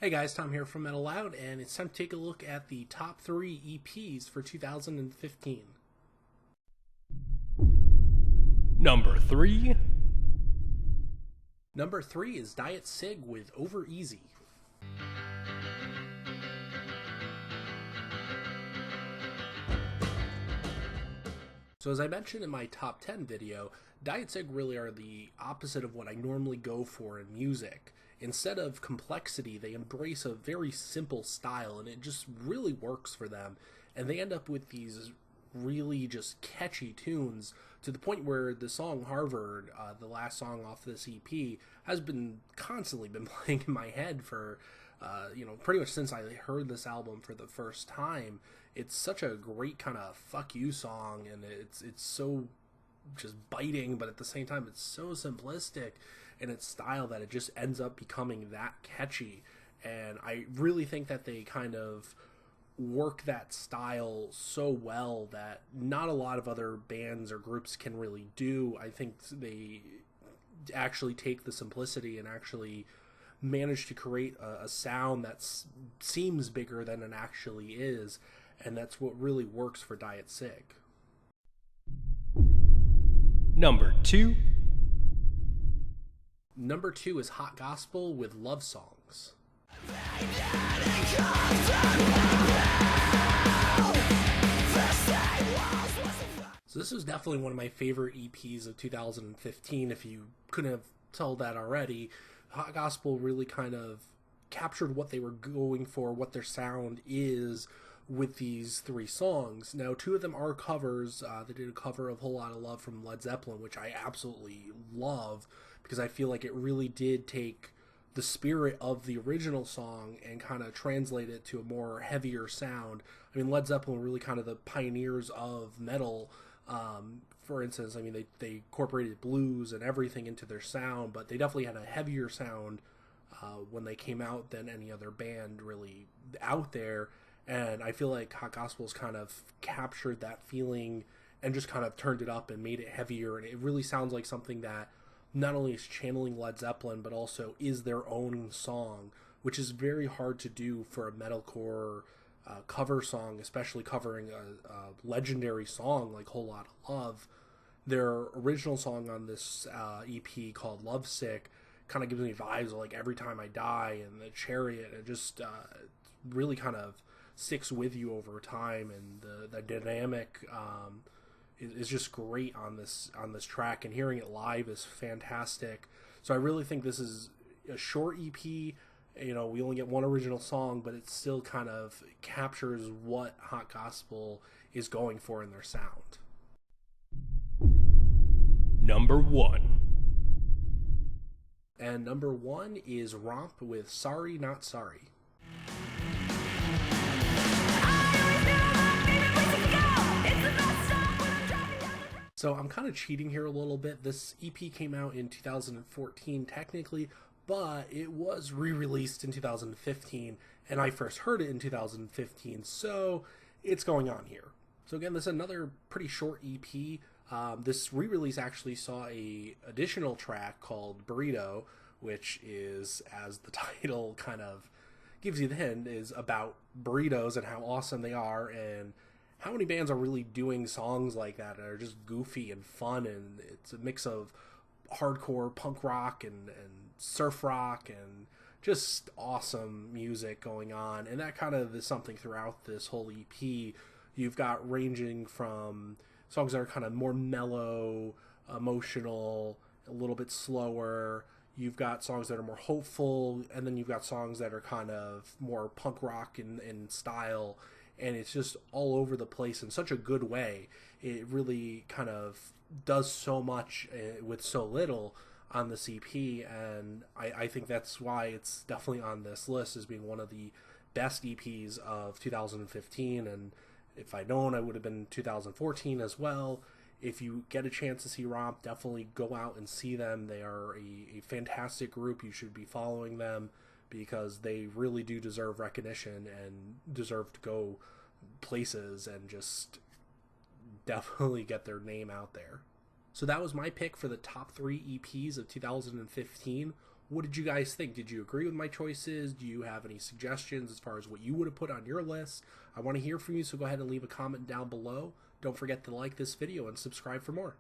Hey guys, Tom here from Metalloud, and it's time to take a look at the top 3 EPs for 2015. Number 3. Number 3 is Diet Sig with Over Easy. So as I mentioned in my top 10 video, Diet Sig really are the opposite of what I normally go for in music. Instead of complexity, they embrace a very simple style, and it just really works for them. And they end up with these really just catchy tunes to the point where the song Harvard, the last song off this EP, has been constantly been playing in my head for pretty much since I heard this album for the first time. It's such a great kind of fuck you song, and it's so just biting, but at the same time it's so simplistic in its style that it just ends up becoming that catchy. And I really think that they kind of work that style so well that not a lot of other bands or groups can really do. I think they actually take the simplicity and actually manage to create a sound that seems bigger than it actually is, and that's what really works for Diet Sig. Number 2. Number 2 is Hot Gospel with Love Songs. So this was definitely one of my favorite EPs of 2015, if you couldn't have told that already. Hot Gospel really kind of captured what they were going for, what their sound is with these 3 songs. Now, 2 of them are covers. They did a cover of Whole Lotta Love from Led Zeppelin, which I absolutely love, because I feel like it really did take the spirit of the original song and kind of translate it to a more heavier sound. I mean, Led Zeppelin were really kind of the pioneers of metal. For instance, I mean, they incorporated blues and everything into their sound, but they definitely had a heavier sound when they came out than any other band really out there. And I feel like Hot Gospel's kind of captured that feeling and just kind of turned it up and made it heavier. And it really sounds like something that not only is channeling Led Zeppelin, but also is their own song, which is very hard to do for a metalcore cover song, especially covering a legendary song like Whole Lotta Love. Their original song on this EP called Lovesick kind of gives me vibes of like Every Time I Die and The Chariot. It just really kind of sticks with you over time, and the dynamic is just great on this track, and hearing it live is fantastic. So I really think this is a short EP. You know, we only get one original song, but it still kind of captures what Hot Gospel is going for in their sound. Number 1. And number 1 is ROMP with Sorry Not Sorry. So I'm kind of cheating here a little bit. This EP came out in 2014 technically, but it was re-released in 2015, and I first heard it in 2015, so it's going on here. So again, this is another pretty short EP. This re-release actually saw a additional track called Burrito, which is, as the title kind of gives you the hint, is about burritos and how awesome they are, and how many bands are really doing songs like that are just goofy and fun, and it's a mix of hardcore punk rock and surf rock and just awesome music going on. And that kind of is something throughout this whole EP. You've got ranging from songs that are kind of more mellow, emotional, a little bit slower. You've got songs that are more hopeful, and then you've got songs that are kind of more punk rock in style. And it's just all over the place in such a good way. It really kind of does so much with so little on this EP, and I think that's why it's definitely on this list as being one of the best EPs of 2015. And if I'd known, I would have been 2014 as well. If you get a chance to see ROMP, definitely go out and see them. They are a fantastic group. You should be following them, because they really do deserve recognition and deserve to go places and just definitely get their name out there. So that was my pick for the top 3 EPs of 2015. What did you guys think? Did you agree with my choices? Do you have any suggestions as far as what you would have put on your list? I want to hear from you, so go ahead and leave a comment down below. Don't forget to like this video and subscribe for more.